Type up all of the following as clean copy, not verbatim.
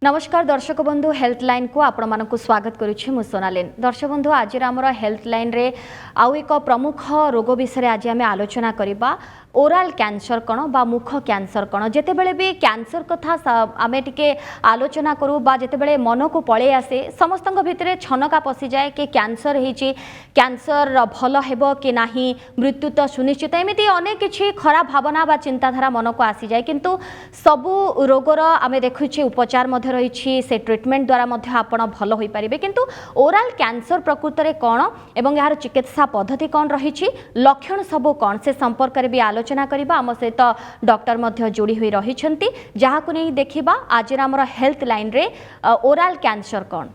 नमस्कार दर्शक बंधु हेल्थलाइन को आपण मानक स्वागत करुच्ची मु सोनालिन। दर्शक बंधु आज आमर हेल्थलाइन रे आउ एक प्रमुख रोग विषय आज आम आलोचना करबा ओराल कैंसर कण बा मुख कैंसर कण। जेतेबेले भी कैंसर कथा आमे टिके आलोचना करू बा जेतेबेले मन को पळे आसे समस्तक भितरे छनका पसी जाए कि कैंसर हेची, कैंसर भल हेबो कि नाही, मृत्यु तो सुनिश्चित, एमिति अनेक किछि खराब भावना बा चिंताधारा मन को आसी जाए। किंतु सबु रोगर आमे देखुछि उपचार मध्ये रहिछि, से ट्रीटमेंट द्वारा मध्ये आपण भल होई परिबे। किंतु ओराल कैंसर प्रकृत रे कोन एवं यार चिकित्सा पद्धति कोन रहिछि, लक्षण सबु कोन, से संपर्क रे भी आलोचना करिबा। आम सहित डॉक्टर मध्ये जोड़ी हुई रहिछंती, जहाकु नै देखिबा आज हमर हेल्थ लाइन रे ओराल कैंसर कोन।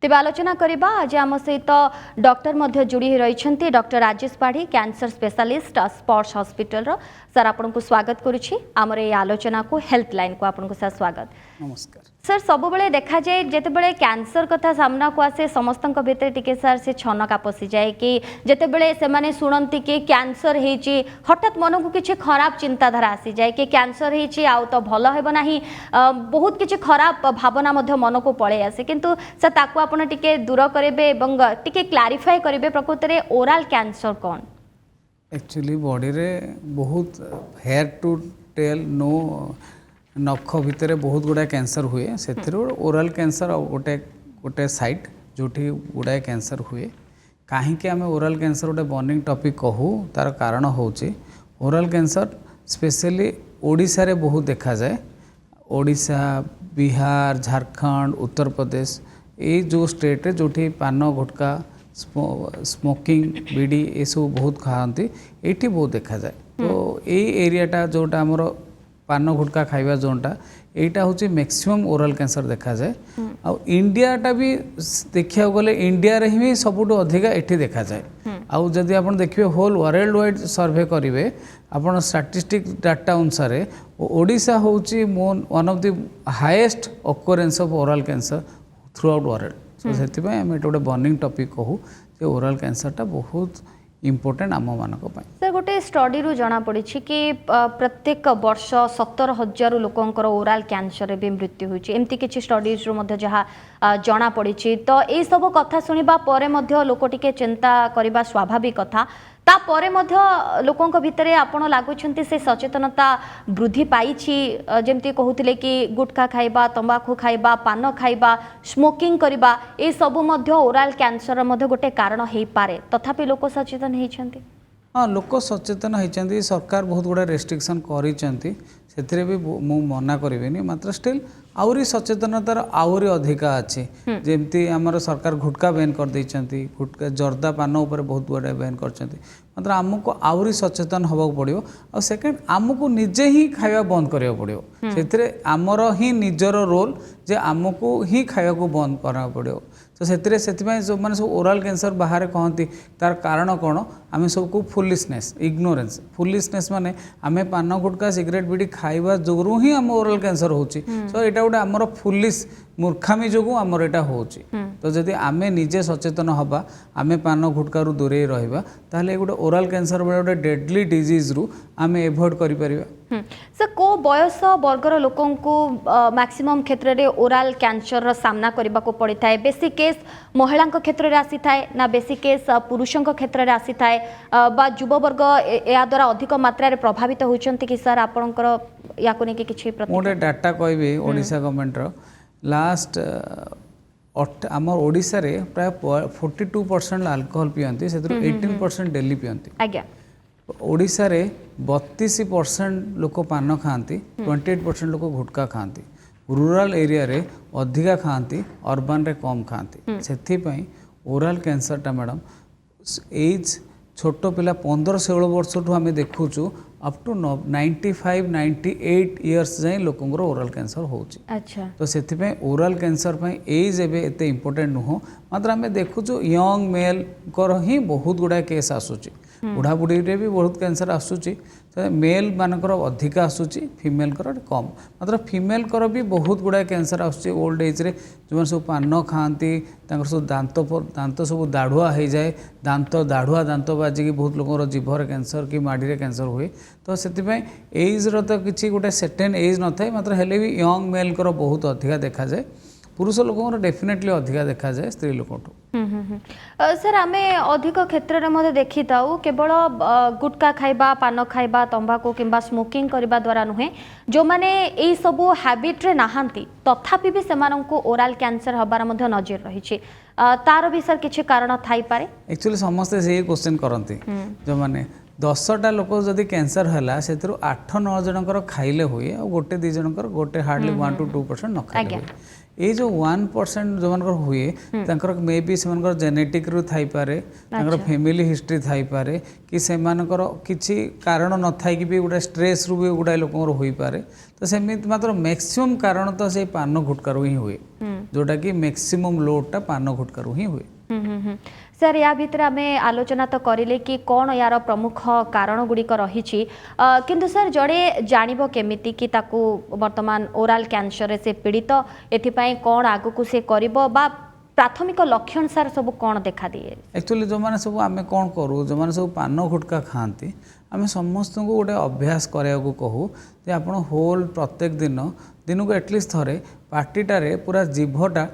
तेज आलोचना करबा आज आम सहित डॉक्टर मध्ये जोड़ी रही doctor Rajesh Padhi, cancer specialist, Sparsh hospital रो। सर आपन को स्वागत करुछि आमर ए आलोचना को हेल्थ लाइन को आपन को सर स्वागत। नमस्कार सर सब बेले देखा जाए जेतेबेले कैंसर कथा सामना को आसे समस्तक भितर टिके सर से छनका पसी जाए कि जेतेबेले से माने सुनंती कि कैंसर हेची हठात मन को किछि खराब चिंताधारा आसी जाए कि कैंसर हेची आउ तो भल हेबो नाही, बहुत किछि खराब भावना मध्ये मन को पळे आसे। किंतु सर ताकू आपण टिके दूर करेबे एवं टिके क्लैरिफाई करेबे प्रकृत रे ओराल कैंसर कोन। एक्चुअली बॉडी रे बहुत हेयर टू टेल नो नख भितर बहुत गुड़ा कैंसर हुए, से ओराल कैंसर गोटे गोटे साइट जोठी गुड़ाए कैंसर हुए। कहीं आम ओराल कैंसर गोटे बर्निंग टॉपिक कहूँ, तार कारण होची ओराल कैंसर स्पेशली ओडिशा रे बहुत देखा जाए। ओडिशा, बिहार, झारखंड, उत्तर प्रदेश, ये जो स्टेट रे जोठी पान गुटका स्मोकिंग बीड़ी ये सब बहुत खाती, ये बहुत देखा जाए। तो यही एरियाटा जोटा आमर पान गुटका खाइबा जोनटा एटा होची मैक्सिमम ओरल कैंसर देखा जाए। आ इंडियाटा भी देखिया गले इंडिया रे ही सबुठु अधिका एठी देखा जाए। आ जदि आपण देखिबे होल वर्ल्ड वाइड सर्वे करिवे आपण स्टैटिस्टिक डाटा अनुसार ओडिशा होची one of the highest occurrence of oral cancer throughout world. So सेति पय हम एटा गोटे बर्निंग टॉपिक कहू जे ओरल कैंसरटा बहुत इम्पोर्टेंट आम मानक पाई। सर गोटे स्टडी रु जना पड़ी कि प्रत्येक वर्ष 17,000 लोकंकर ओराल कैंसर भी मृत्यु होची, एमती किछि स्टडीज रु मध्ये जहा जना पड़ी। तो ए सब कथा सुनिबा परे मध्ये लोक टिके चिंता करिबा स्वाभाविक कथा। तापरे मध्ये लोकंक भितरे आपण लागुछंती से सचेतनता वृद्धि पाइछि, जेमती कहउतिले कि गुटखा खाइबा, तंबाकू खाइबा, पान खाइबा, स्मोकिंग करिबा, ए सब मध्ये ओराल कैंसर मध्ये गोटे कारण हेइ पारे, तथापि लोक सचेतन हेइछंती। हाँ, लोक सचेतन होती, सरकार बहुत गुड़ा रेस्ट्रिक्शन करिसेंती, सेथिरे भी मु मना करिवेनी, मात्र स्टिल आउरी सचेतनतार आउरी अधिका अच्छी। जेमती आमर सरकार गुटखा बैन कर देइछंती, गुटखा जर्दा पान ऊपर बहुत गुड़ा बैन करछंती, मात्र आमको आउरी सचेतन होबाक पड़ियो। आ सेकेंड आमको निजे ही खाइबा बंद करिया पड़ियो। सेथिरे आमर ही निजर रोल जे आमको ही खाइबा को बंद करा पड़ियो। तो से जो मैंने सब ओराल कैंसर बाहर कहती तार कारण कौन, आम सबको फुलिशनेस, इग्नोरेंस। फुलिशनेस माने आम पान गुटका सिगरेट बीड़ी खाइबा जोगु ही आम ओराल कैंसर होची। सो एटा गोटे आमर फुलिश मूर्खामी जोगु आमर एटा होची। तो जदि आम निजे सचेतन हबा, आम पान गुटका रु दूरे रहिबा, ताहले गोटे ओराल कैंसर बड़े गोटे डेडली डिजीज रु आम एभॉइड करि परिबा। सर को बयस वर्गर लोकों को मैक्सिमम क्षेत्र में ओराल कैंसर रा सामना करबा को पड़ी थाए? बेसी केस महिला क्षेत्र में आसी थाए ना बेसी केस पुरुषों क्षेत्र में आसी थाए, बा युवा वर्ग या द्वारा अधिक मात्रा रे प्रभावित होचंती कि सर आपनकर या कोने के किछि मोटे डाटा कहबे ओडिशा गवर्नमेंट रो लास्ट आमर ओडिशा रे प्राय 42% अल्कोहल पियंती, सेतु 18% डेली पियंती। आज्ञा ओडिशा रे 32% लोक पान खाती, 28% लोक गुटखा खाती। रूरल एरिया रे अधिका खाती, अर्बन रे कम खाती। से ओराल कैंसरटा मैडम एज छोट पिला 15-16 वर्ष ठू आम देखुचु अप टू 95-98 इयर्स जाए लोकंर ओराल कैंसर होची। अच्छा, तो से ओराल कैंसर एज एबे एते इम्पोर्टेंट नुह, मात्र आम देखुचु यंग मेल कर ही बहुत गुड़ा केस आसूची। बुढ़ा बुढ़ी रे भी बहुत कैंसर आसूची मेल मानकर अधिका आसूची फीमेल कम मात्र फीमेल कर भी बहुत गुड़ा कैंसर आसूची ओल्ड एज रे जो सब पान खाती सब दांत सब दाढ़ुआ हो जाए दाढ़ुआ दांत बाजिकी बहुत लोकर जीभर कैंसर कि माड़ी कैंसर हुए तो से एज्र तो किसी गोटे सर्टेन एज न थाए मात्र हेले भी यंग मेल कर बहुत अधिका देखा जाए पुरुष लोक डेफिनेटली अधिका देखा जाए स्त्री लोक सर आम अधिक क्षेत्र में देखी था केवल गुटखा खाइबा पान खाइबा तंबाकू किंबा स्मोकिंग करने द्वारा नुहे जो मैंने यही सब हैबिट्रे नहांती तथापि भी सेमानंकु ओराल कैंसर हबार मध्य नजर रही तार भी सर किसी कारण थाई पारे एक्चुअली समस्ते से क्वेश्चन करती जो मैंने 10टा लोक जदि कैंसर है से 8-9 जनकर खाइले हुए और गोटे 2 जनकर गोटे हार्डली 1 to 2% न खाइले हुए ये जो 1% जो मनकर हुए तंकर मे बी से जेनेटिक रु थाई पारे तंकर फैमिली हिस्ट्री थाई पारे कि से मानकर किछि कारण न थाई कि भी गोटे स्ट्रेस रु भी गुडा लोक होई पारे तो सेमित मात्र मैक्सिमम कारण तो से पान गुटका रु ही हुए जोटा कि मैक्सिमम लोडटा पान गुटका रु ही हुए सर या भितर आम आलोचना तो करें कि कौन यार प्रमुख कारण गुड़िक रही किंतु सर जड़े जानव केमिति कि ताकू वर्तमान ओराल कैंसर से पीड़ित एथिपाई कौन आगु से करिबो बा प्राथमिक लक्षण सर सब कौन देखा दिए एक्चुअली जो मैंने सब आम कौन करूँ जो मैंने सब पान गुटका खाती आम समस्त को गोटे अभ्यास कराया कहूँ जे आप होल प्रत्येक दिन को एटलिस्ट थरे पार्टीटारे पूरा जीभटा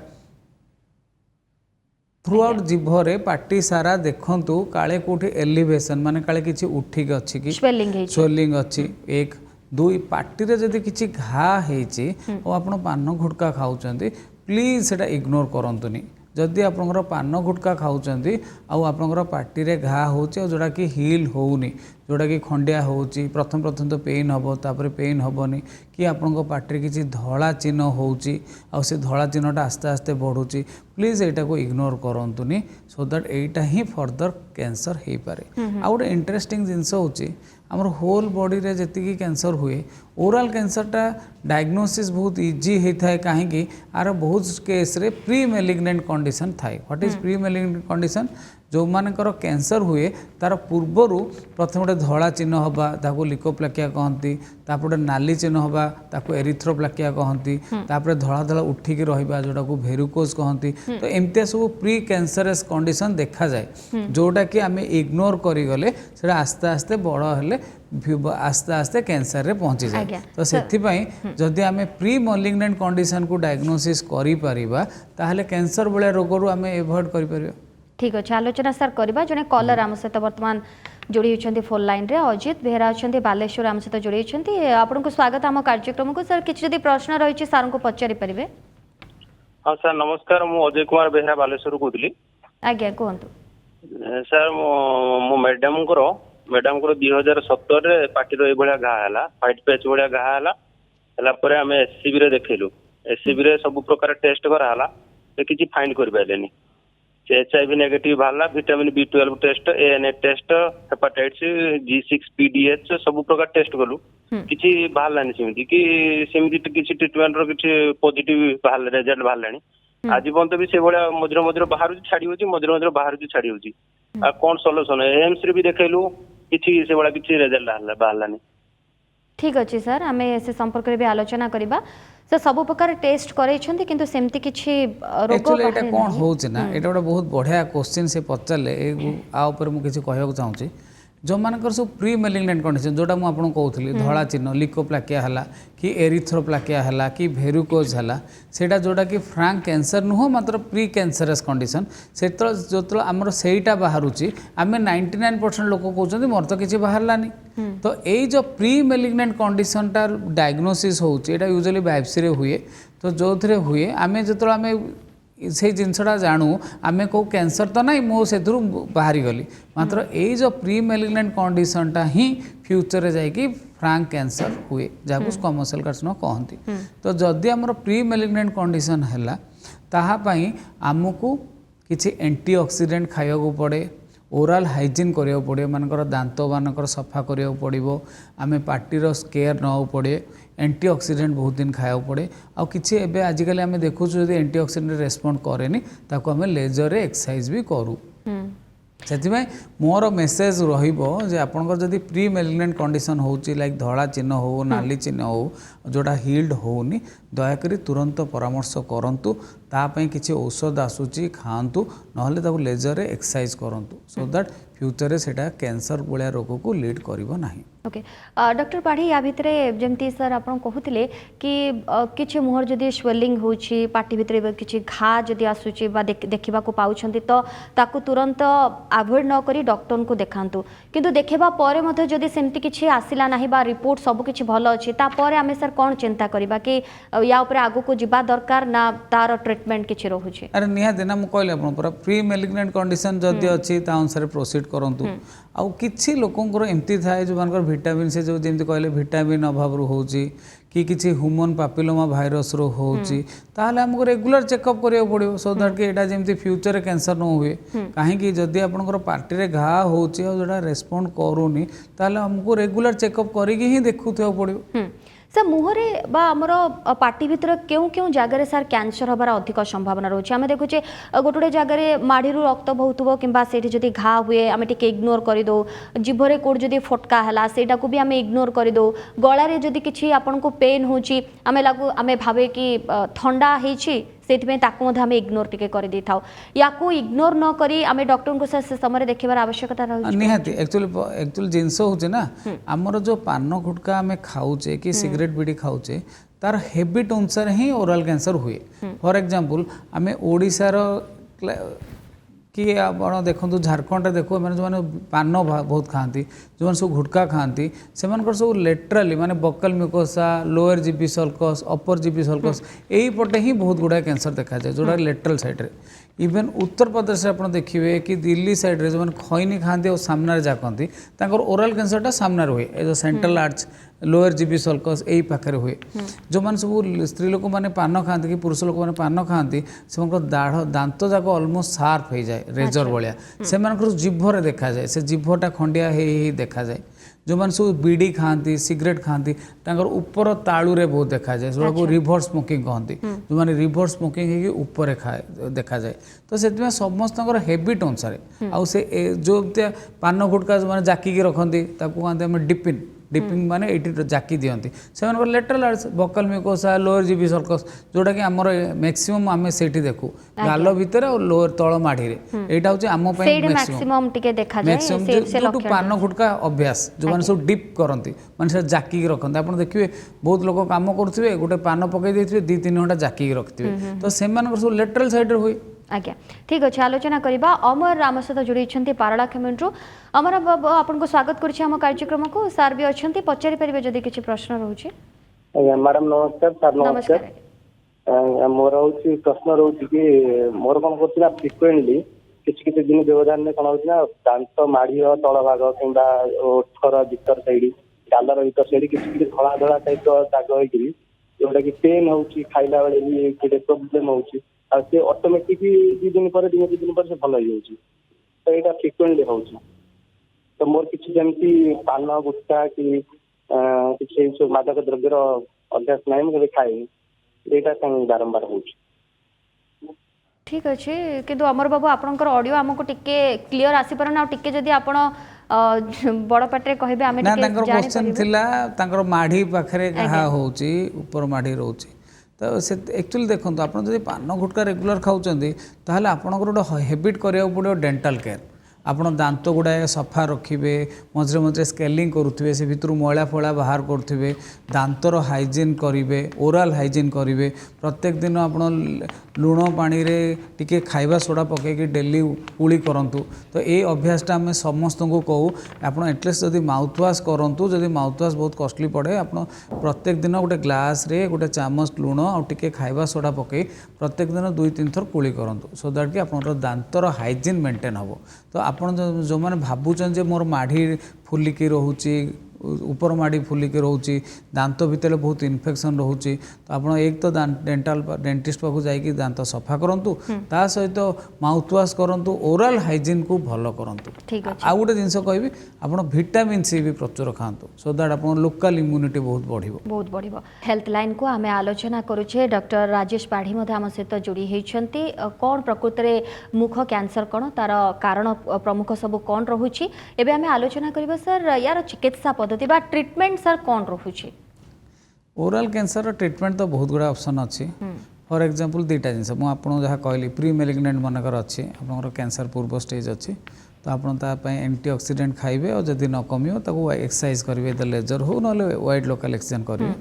थ्रू आउट जीभरे पार्टी सारा देखंतु काले कोठी एलिवेशन माने काले किछि उठिक अछि कि स्वेलिंग अछि 1 2 पार्टी रे जदि किछि घा हेछि ओ आपण पान गुटका खाउचंती प्लीज सेटा इग्नोर करंतुनी जदि आपनकर पान गुटका खाउचंती आ आपनकर पार्टी रे घा होछि और जोड़ा कि हील होउनी जोड़ा कि खंडिया होछि प्रथम तो पेन हबो तापर पेन हबोनी कि आपनको पार्टी किछि धला चिन्ह होछि आ से धला चिन्हटा आस्ते आस्ते बढ़ुछि प्लीज एटा को ignore करंतुनी so that Etah he further cancer हे पारे आ गोटे इंटरेस्टिंग जिंस होछि हमर होल बॉडी रे जति कैंसर हुए ओराल कैंसरटा डायग्नोसिस बहुत इजी होता है कहीं आर बहुत केस रे प्री मेलिग्नेंट कंडीशन थाए what is pre malignant condition जो मानकर कैंसर हुए तार पूर्वर प्रथम गोटे धला चिन्ह हवा ताको लिकोप्लाकिया कहती तापर नाली चिन्ह हवा ताको एरिथ्रोप्लाकिया कहती तापर धला धला उठिकी रहिबा जोटा को भेरुकोज कहती तो एमतिया सब प्री कैंसरस कंडीशन देखा जाए जोटा कि आम इग्नोर करिगले सेटा आस्ते आस्ते बड़ हेले आस्ते आस्ते कैंसर रे पहुंची जाए तो सेथिपाई जदि आम प्री मलिग्नेंट कंडीशन को डायग्नोसिस करि परिबा ताहले कैंसर भलिया रोग रु आम एवॉइड करि परिबा ठीक अच्छे आलोचना सर करवा जड़े कलर आम सहित बर्तमान जोड़ी होती फोन लाइन रे अजित बेहरा अच्छा बालेश्वर आम सहित जोड़ी होती आपन को स्वागत आम कार्यक्रम को सर किसी जदि प्रश्न रही सार को पचारि पारे हाँ सर नमस्कार मु अजय कुमार बेहरा बालेश्वर कहली आज्ञा कहतु सर मो मैडम को 2017 रे पार्टी रो एभलिया घा हला व्हाइट पैच भलिया घा हला परे आमे एससीबी रे देखैलु एससीबी रे सब प्रकार टेस्ट करा हला किछि फाइंड कर पाइलेनी एचआईवी नेगेटिव बाहला vitamin B12 test ANA test hepatitis G6PD-H सब प्रकार टेस्ट कलु किछि बाहलानी सेमिति कि सेमिति किछि ट्रीटमेंट रो किछि पॉजिटिव बाहल रिजल्ट बाहलानी आज पर्यंत भी से भाया मझे मझे बाहर छाड़ी होची मझे मझे बाहर छाड़ी होची आ कौन सॉल्यूशन है एम्स रे भी देखैलु किछि से भाया किछि रिजल्ट बाहलानी ठीक अच्छे सर आम से संपर्क में भी आलोचना करवा सर सब प्रकार टेस्ट करैछंती किंतु सेमती किछि रोग एक्चुअली एटा कोन होउछि ना एटा गोटे बहुत बढ़िया क्वेश्चन से पचारे आ ऊपर मु किछि कहବାକୁ चाहूछि जो मानकर सब प्री मेलिग्नेंट कंडीशन जोटा मुझे आपको कहूली धला चिन्ह लिकोप्लाकिया है कि एरिथ्रोप्लाकिया है कि भेरुकोज है सेटा जोटा कि फ्रांक कैंसर नुह मात्र प्री कैंसरस कंडीशन से जो आमर सेटा बाहर आम 99% लोक कहते मोर तो किसी बाहरलानी तो यही जो प्री मेलिग्नेंट कंडीशनटा डायग्नोसिस होता यूजुअली बायोप्सी रे हुए तो जो थे हुए आम जो आम से जिनसटा जानू आम कौ कैंसर तो नहीं मुझे बाहरी गली मात्र यही जो प्री मेलिग्नेंट कंडीशनटा ही फ्यूचर रे जाइकी फ्रांक कैंसर हुए जहाँ स्क्वामस सेल कार्सिनोमा कहती तो जदि आमर प्री मेलिग्नेंट कंडीशन है ताहापाई आमको किसी एंटीऑक्सीडेंट खाइबा पड़े ओराल हाइजीन करिया पड़े मानकर दांत मानकर सफा करिया पड़िबो आमे पार्टीर केयर नवा पड़े एंटीऑक्सीडेंट बहुत दिन खाया पड़े आउ किछि एबे आजिकल आमे देखुछु जदि एंटीऑक्सीडेंट रेस्पोंड करेनी ताको आमे लेजर रे एक्सरसाइज भी करू ସେଥିପାଇଁ ମୋର ମେସେଜ ରହିବ ଯେ ଆପଣଙ୍କର ଯଦି ପ୍ରି ମେଲିଗ୍ନେଣ୍ଟ କଣ୍ଡିସନ୍ ହେଉଛି ଲାଇକ୍ ଧଳା ଚିହ୍ନ ହେଉ ନାଲି ଚିହ୍ନ ହେଉ ଯେଉଁଟା ହିଲ୍ଡ ହେଉନି ଦୟାକରି ତୁରନ୍ତ ପରାମର୍ଶ କରନ୍ତୁ ତା ପାଇଁ କିଛି ଔଷଧ ଆସୁଛି ଖାଆନ୍ତୁ ନହେଲେ ତାକୁ ଲେଜରରେ ଏକ୍ସରସାଇଜ କରନ୍ତୁ ସୋ ଦ୍ୟାଟ୍ फ्यूचर से कैंसर भाया रोग को लीड करिवो नाही। ओके डॉक्टर पाढ़ी या भितर जमती सर आप कहते कि किसी मुहर जदि स्वेलिंग होची पार्टी भितर किसी घा जदि आसूची देखा पाँच तो ताकू तुरंत अवॉइड न करी डॉक्टर को देखातु किंतु देखा पर जदि सेमती किसी आसला ना बा रिपोर्ट सब किसी भल अच्छी तापर आम सर कौन चिंता करवा कि या उपर आगु को जीवा दरकार ना तार ट्रीटमेंट किसी रोचे। अरे निहाती ना मुझे कहली पूरा प्री मेलिग्नेंट कंडीशन जदि अच्छी अनुसार प्रोसीड करंतु आउ किछि लोकंकर एमती थाए जो मानकर विटामिन से जो जेमती कहले विटामिन अभाव होउची कि किछि ह्यूमन पापिलोमा भाइरस रो होउची ताहले हमको रेगुलर चेकअप करियो पड़ियो सो दैट कि एटा जेमती फ्यूचर कैंसर न हुए काहे कि जदि आपनकर पार्टी रे घा होउची और जोडा रेस्पोंड करूनी ताहले हमको रेगुलर चेकअप करिकि ही देखुथियो पड़ियो। सर मुहरे बा आमर पार्टी भितर क्यों क्यों जगार सर कैंसर हबार अधिक संभावना रोचे आम देखुचे गोटे गोटे जगार माढ़ी रक्त बहुव कि जदि घा हुए आम टे इग्नोर करदे जीभरे कौट जदि फटका है सेटा को भी आम इग्नोर करदे गलार जदि किसी आपन को पेन होची आम लागू आम भावे कि ठंडा होती से आम इग्नोर टिके कर दे था या इग्नोर न करी आम डॉक्टर को से समय देखार आवश्यकता रही निहाती एक्चुअली जिनस होचे ना आमर जो पान गुटका आम खाऊचे कि सिगरेट बीड़ी खाऊचे तार हेबिट अनुसार ही ओरल कैंसर हुए। फॉर एग्जांपल आम ओडिशार कि आप देखो झारखंड देखो मैंने जो पान बहुत खाती जो सब गुटखा खाती से सब लेटराली माने buccal mucosa lower GB sulcus upper GB sulcus यही पटे ही बहुत गुड़ा कैंसर देखा जाए जोड़ा lateral side even Uttar Pradesh में आप देखिए कि दिल्ली साइड रे जो खैनी खाती और सामने जाकती ओरल कैंसरटा सामने हुए ए जो central arch lower GB sulcus यही पाखे हुए जो मैंने सब स्त्री लोक मैंने पान खाती कि पुरुष लोक मैंने पान खाती से दाढ़ दांत जाक ऑलमोस्ट शार्प हो जाए रेजर भाया से जीभरे देखा जाए से जीभटा खंडिया देखा जाए जो मैंने सब बीड़ी खाती सिगरेट खाती ऊपर तालुरे बहुत देखा जाए जो रिभर स्मोकिंग कहती जो मैंने रिभर स्मोकिंग ऊपर खाए देखा जाए तो से समस्त हेबिट अनुसार आउ से जो पान गुटका जो मैंने जाकिकी रखती कहते डिपिन डिपिंग माने एटी जाकी दियंती से लेटरल आर्ट्स buccal mucosa lower GB sulcus जोटा कि आमर मैक्सिमम आम से देखू गाल भितर और लोअर तल माढ़ी एटा होचे आम पई मैक्सिमम टिके देखा जाए मैक्सिमम जो पान गुटका अभ्यास जो माने सब डिप करंती माने से जाकी रखंती आपण देखिए बहुत लोग काम करथिबे गोटे पान पकई देथिबे 2-3 घंटा जाकी रखथिबे तो से सब लेटरल साइड रे हुए। आज्ञा ठीक अच्छे आलोचना करवा अमर आम सहित जोड़ी पारला कमेंट्रु अमर बाबू आपको स्वागत कर कार्यक्रम को सार भी अच्छा पचारि पारे जदि किसी प्रश्न रोचे। मैडम नमस्कार सर नमस्कार मोर हूँ प्रश्न रोचे कि मोर कौन कर फ्रिक्वेंटली किसी किसी दिन व्यवधान में कौन होना दांत माढ़ी तल भाग कि ओठर भीतर साइड गालर भीतर साइड किसी धला धला टाइप दाग होगी जोटा कि पेन हो खाइला बेले भी प्रोब्लेम होची से ऑटोमेटिक 2 दिन पर 2 दिन पर से भल हो तो यहाँ फ्रिक्वेंटली हो तो मोर किसी जमी पान गुटखा कि किसी सब मादक द्रव्यर अभ्यास ना मुझे खाए यहाँ कहीं बारंबार हो। ठीक अच्छे किंतु अमर बाबू आपनकर ऑडियो हमको टिके क्लियर आसी परना टिके जदी आपण बड़ पाटे कहबे आमे टिके जानि परबे। क्वेश्चन थिला तांकर माढ़ी पाखरे कहा होची ऊपर माढ़ी रोची तो से एक्चुअली देखो आप पान गुटका रेगुलर खाऊँच ताहले आपनकर गोटे हेबिट करिया पड़ो डेंटल केयर आपण दांत गुड़ाए सफा रखिए मझे मझे स्केलिंग करुवे से भितर मैला फला बाहर करुवे दांतर हाइजीन करेंगे ओराल हाइजीन करेंगे प्रत्येक दिन आप लुण पानी रे टिके खाइबा सोडा पकईकि डेली कुली करंतु तो ये अभ्यासटा आम समस्त को कहूँ आप एटलिस्ट जदि माउथवाश करूँ जदि माउथवाश बहुत कॉस्टली पड़े आप प्रत्येक दिन गोटे ग्लास रे गोटे चामच लुण आ टिके खाइबा सोडा पकई प्रत्येक दिन 2-3 थर कुली करंतु सो दैट कि आप दांतर हाइजीन मेंटेन हम तो आपन जो मैंने भावुन जे मोर माढ़ी फुलिकी रोचे ऊपर माड़ी फुलिकी रोचे दांत भितर बहुत इन्फेक्शन रोचे तो आप एक तो डेंटाल डेंटिस्ट पाखु जाइए दांत सफा करूँ ता सहित माउथ वाश करूँ ओराल हाइजीन को भल करूँ ठीक अच्छे आउ गोटे जिनस कहि आप विटामिन सी भी प्रचुर खातु सो दैट आप लोकल इम्यूनिटी बहुत बढ़ हेल्थ लाइन को आम आलोचना करुचे डॉक्टर राजेश पाढ़ी आम सहित जोड़ी होती कौन प्रकृत में मुख कैंसर कौन तार कारण प्रमुख सब कौन रोचे एवं आम आलोचना करबा सर यार चिकित्सा पद्धति बा ट्रीटमेंट सर कौन रोचे ओराल कैंसर ट्रीटमेंट तो बहुत गुड़ा ऑप्शन अच्छी फॉर एग्जांपल दुईटा जिनस मुझे जहाँ कहली प्री मेलिग्नेंट मनकर अच्छी आप कैंसर पूर्व स्टेज अच्छी तो आप एंटी ऑक्सीडेंट खाइबे और जदि न कमियो ताको एक्सरसाइज करेंगे द लेजर हो ना वाइड लोकल एक्सचेंज करेंगे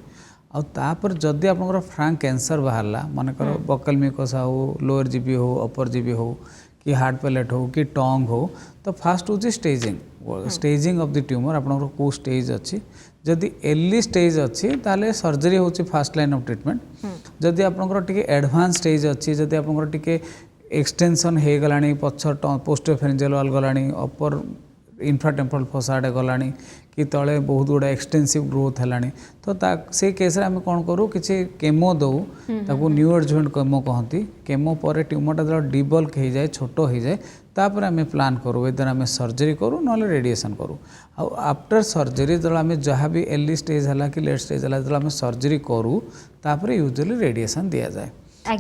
आउर जदि आप फ्रांक कैंसर बाहरला मनकर बकल म्यूकोसा हो लोअर जीबी हो अपर जीबी हो कि हार्ट पैलेट हो कि टंग हो तो फास्ट हूँ स्टेजिंग ऑफ द ट्यूमर आप को स्टेज अच्छी जदि एर्ली स्टेज अच्छी ताले सर्जरी होची फास्ट लाइन ऑफ ट्रीटमेंट जदि आपनकर टिके एडवांस स्टेज अच्छी जदि आपनकर टिके एक्सटेंशन हो गलानी पछ पोस्टोफेरेंजियल वाल गलानी अपर इन्फ्राटेम्पोरल फसाड गलानी कि तले बहुत गुड़ा एक्सटेंसिव ग्रोथ है तो से केस आम कौन करूँ कि केमो दो ताकू न्यू एडजुवेंट केमो कहती केमो पर ट्यूमरटा जो डिबल्क हो जाए छोट हो जाए तापर आम प्लान करूँ इधर आम सर्जरी करूँ ना रेडिएशन करूँ आफ्टर सर्जरी जो आम जहाँ भी एर्ली स्टेज है कि लेट स्टेज है जो आम सर्जरी करूँ तापर यूजुअली रेडिएशन दि जाए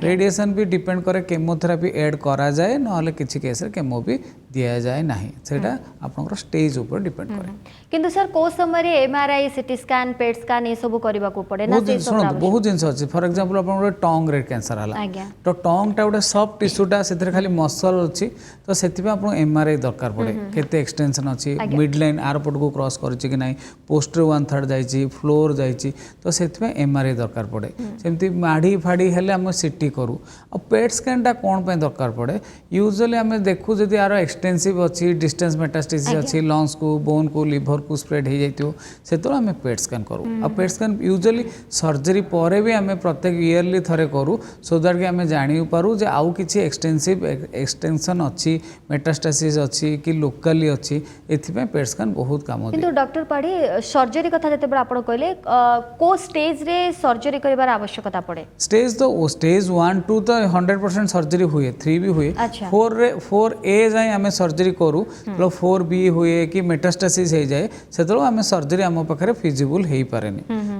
रेडिएशन भी डिपेंड करे केमोथेरापी ऐड करा जाए ना किसी केस रे केमो भी दिया जाए नहीं सेटा आपनकर स्टेज ऊपर डिपेंड करे किंतु सर को समय रे MRI CT scan PET scan ये सब करबा को पड़े ना से सब बहुत जिंस अछि फॉर एग्जांपल आपन टंग रे कैंसर हला तो टंग टा गोटे सॉफ्ट टिश्यूटा से खाली मसल अछि तो सेति आपन एमआरआई दरकार पड़े केते एक्सटेंशन अछि मिड लाइन आर पट को क्रॉस करछि कि नाही पोस्टर 1/3 जाइछि फ्लोर जाइछि तो सेति एमआरआई दरकार पड़े सेमति माढ़ी फाड़ी हेले हम सीटी करू आ पेट स्कैन टा कोन पे दरकार पड़े यूजुअली हमें देखू जदि यार एक्सटेंसिव अच्छी डिस्टेंस मेटास्टेसिस अच्छी लंग्स को बोन को लिवर को स्प्रेड हो जाइयो सेतो हमें पेट स्कैन करू आ पेट स्कैन यूजुअली सर्जरी परे भी हमें प्रत्येक इयरली थरे करू सो दैट कि हमें जानि पारू जे आउ किछि एक्सटेंसिव एक्सटेंशन अच्छी मेटास्टेसिस अच्छी कि लोकली अच्छी एथि पेट स्कैन बहुत काम किंतु डॉक्टर पाढ़ी सर्जरी कथा जते बड़ आपण कहले को स्टेज रे सर्जरी करिवार आवश्यकता पड़े स्टेज तो स्टेज 1 2 तो 100% सर्जरी हुए 3 भी हुए 4A जाए आम सर्जरी करूँ तो 4B हुए कि मेटास्टेसिस हो जाए से आम सर्जरी आम पाखे फिजिबल हो पारे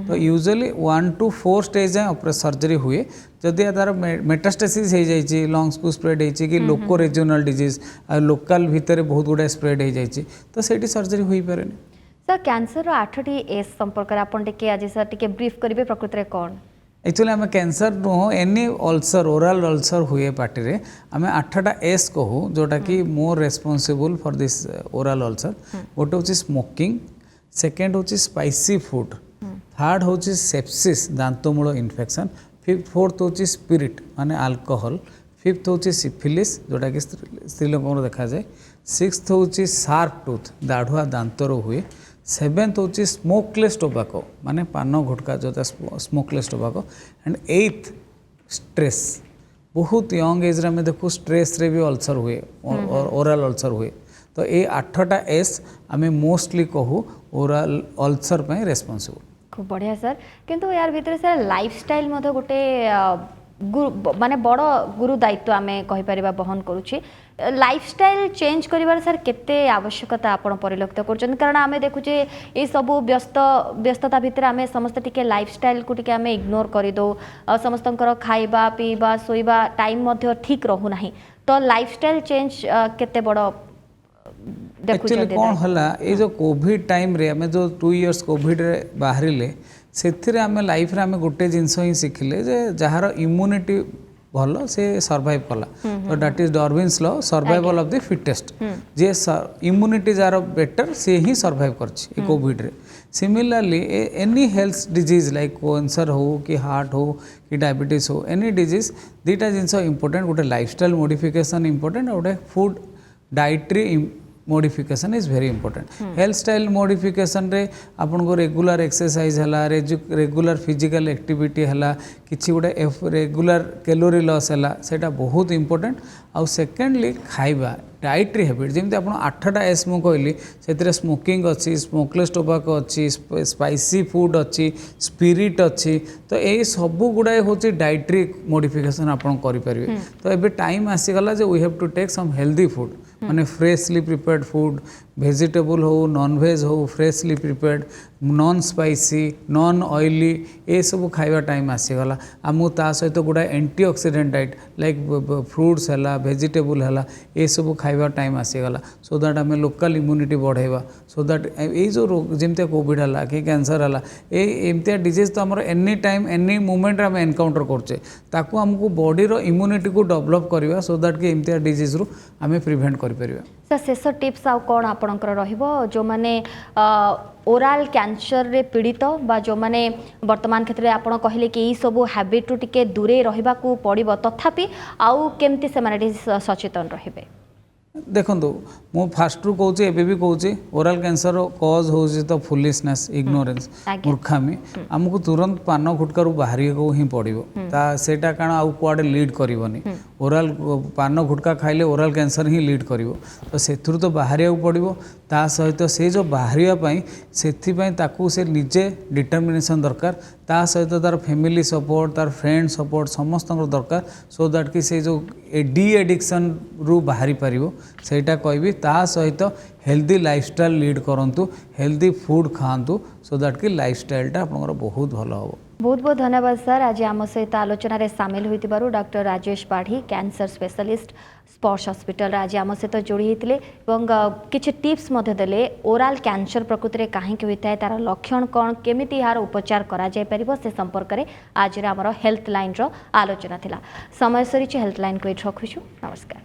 तो यूजुअली 1 to 4 स्टेज जाए सर्जरी हुए जदि तार मेटास्टेसिस हो जाए लंग्स को स्प्रेड हो कि लोको रिजनल डिजीज लोकल भितर बहुत गुड़ा स्प्रेड हो जाए तो से सर्जरी हो पारे सर कैंसर 8टी एस संपर्क में आज सर टे ब्रीफ करेंगे प्रकृत में कौन एक्चुअली आम कैंसर नुह एनी अल्सर ओराल अल्सर हुए पार्टी रे आम 8टा एस कहूँ जोटा कि more responsible for this oral ulcer गोटे हूँ स्मोकिंग सेकेंड हूँ स्पाइसी फूड थर्ड हूँ सेप्सिस दांतमूल इन्फेक्शन फोर्थ हूँ स्पिरिट माने अल्कोहल फिफ्थ हूँ सिफिलिस जोटा कि स्त्री लोक देखा जाए सिक्स्थ हूँ शार्प टूथ दाढ़ुआ दांतर हुए सेवेन्थ हूँ स्मोकलेस टोबाको माने पान गुटका जोटा smokeless tobacco and eighth stress बहुत यंग एज रे देखू स्ट्रेस रे भी अल्सर हुए ओराल अल्सर हुए तो ये 8टा एस आम मोस्टली कहू ओराल अल्सर पे रेस्पॉन्सिबल खूब बढ़िया सर किंतु यार भीतर सर लाइफस्टाइल मधे गोटे माने बड़ गुरु दायित्व आम कहीपर बहन करुच्छे लाइफस्टाइल चेंज करिवार सर केते आवश्यकता आपण परिलक्षित कर कारण आम देखुचे ये सब व्यस्तता भितर आम समस्त टिके लाइफस्टाइल को टिके आम इग्नोर करदे समस्तंकर खाइबा पीबा सोइबा टाइम मध्य ठीक रहू नाही तो लाइफस्टाइल चेंज केते बड़ एक्चुअली कौन है ये जो कोविड टाइम रे आम जो 2 years कोविड रे बाहरिले से आम लाइफ रे आम गोटे जिनस ही शिखिले जे जार इम्यूनिटी भल से सर्वाइव कला तो that is Darwin's law survival of the fittest J immunity jar better से ही सर्वाइव कर कोविड रे similarly any health disease like cancer हो कि हार्ट हो कि डायबिटीज हो एनी डिजीज दुईटा जिनस इंपोर्टेंट गोटे लाइफस्टाइल मॉडिफिकेशन इंपोर्टेंट और गोटे food dietary modification is very important. Health style modification रे आपन को रेगुलर एक्सरसाइज हला, रेगुलर फिजिकल एक्टिविटी हला, किछि गोटे रेगुलर कैलोरी लॉस हला, सेटा बहुत इंपोर्टेंट। आउ सेकेंडली खाइबा डाइटरी हैबिट जमी आप 8टा एस मु कहली से स्मोकिंग अच्छी, स्मोकलेस टोबाको अच्छी, स्पाइसी फूड अच्छी, स्पिरिट अच्छी, तो यही सब गुड़ाए हूँ डाइटरी मॉडिफिकेशन आप करेंगे। तो ये टाइम आसीगला जे we have to take some healthy food माने फ्रेशली प्रिपेयर्ड फूड, वेजिटेबल हो, नॉन वेज हो, freshly prepared, non spicy, non oily, ये सब खाइबा टाइम आसीगला। आमु ता सहित गुड़ा एंटीऑक्सीडेंट डाइट लाइक फ्रूट्स है, वेजिटेबल है, ये सब खाइबा टाइम आसीगला सो दैट आम लोकल इम्यूनिटी बढ़ेबा, सो दैट ये जो रोग जमती कोविड है कि कैंसर है, ये एमती डिजीज तो आम एनी टाइम एनी मोमेंट आम एनकाउंटर करचे, ताकू आमको बॉडी रो इम्यूनिटी को डेवलप करवा सो दैट कि एमती डिजीज रु आम प्रिवेंट कर परिबा। सर शेष टिप्स आउ कौन आपणकर रहिबो जो माने ओराल कैंसर रे पीड़ित बा जो माने वर्तमान क्षेत्र में आपण कहले कि सब हैबिट टू टिके दूरे रहिबा को पड़िबो, तथापि आउ केमती से माने सचेतन रहिबे? देखो मु फास्ट रू कहूँ एबे भी कहूँ ओराल कैंसर कज हो तो फुलिशनेस, इग्नोरेंस, मूर्खामी। आमको तुरंत पान गुटकार बाहर को ही पड़ो, सेटा कारण आउ कुआडे लीड करनी। ओराल पान गुटका खाइले ओराल कैंसर ही लीड कर, तो से तो बाहर पड़ो। ता सहित से जो बाहर से निजे डिटर्मिनेशन दरकार, ता सहित तार फैमिली सपोर्ट, तार फ्रेंड सपोर्ट समस्त दरकार, सो दैट कि से जो डी एडिक्शन रु बाहरी पारिबो सेटा कहबी। ता सहित हेल्दी लाइफस्टाइल लीड करंतु, हेल्दी फूड खाआंतु, सो दैट कि लाइफस्टाइलटा आपनकर बहुत भल हो। बहुत बहुत धन्यवाद सर। आज आम सहित आलोचन में सामिल होइतिबारु doctor Rajesh Padhi cancer specialist Sparsh hospital आज आम सहित जोड़ी होते किछि टिप्स मध्य देले ओराल कैंसर प्रकृति में कहीं होता है, तार लक्षण कौन, केमिति यार उपचार करा जाय परिबो से संपर्क में आज आमर हेल्थ लाइन रो आलोचना थिला। समय सरी हेल्थ लाइन को रखुछु। नमस्कार।